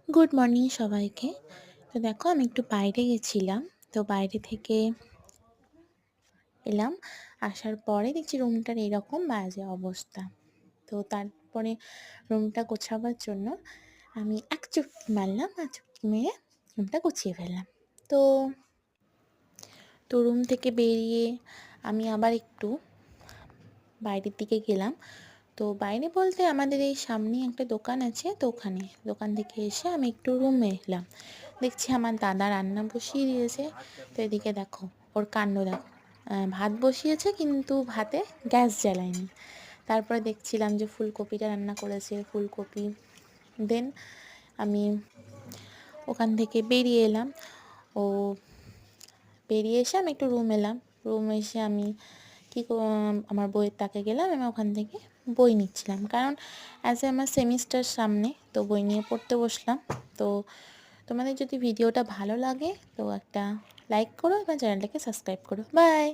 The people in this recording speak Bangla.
গুড মর্নিং সবাইকে। তো দেখো আমি একটু বাইরে গেছিলাম। তো বাইরে থেকে এলাম। আসার পরে দেখছি রুমটার এরকম বাজে অবস্থা। তো তারপরে রুমটা গোছাবার জন্য আমি এক চুটকি মারলাম। আর চুটকি মেরে রুমটা গুছিয়ে ফেললাম। তো তো রুম থেকে বেরিয়ে আমি আবার একটু বাইরের দিকে গেলাম। তো বাইরে বলতে আমাদের এই সামনেই একটা দোকান আছে, তো দোকান থেকে এসে আমি একটু রুমে এলাম। দেখছি আমার দাদা রান্না বসিয়ে দিয়েছে। তো এদিকে দেখো ওর কাণ্ড দেখো, ভাত বসিয়েছে কিন্তু ভাতে গ্যাস জ্বালায়নি। তারপরে দেখছিলাম যে ফুলকপিটা রান্না করেছে, ফুলকপি। দেন আমি ওখান থেকে বেরিয়ে এলাম। ও বেরিয়ে এসে আমি একটু রুম এলাম। রুম এসে আমি আমার বইয়ের তাকে গেলাম। আমি ওখান থেকে বই নিচ্ছিলাম, কারণ আমার সেমিস্টার সামনে, তো বই নিয়ে পড়তে বসলাম। তো তোমাদের যদি ভিডিওটা ভালো লাগে তো একটা লাইক করো এবং চ্যানেলটাকে সাবস্ক্রাইব করো। বাই।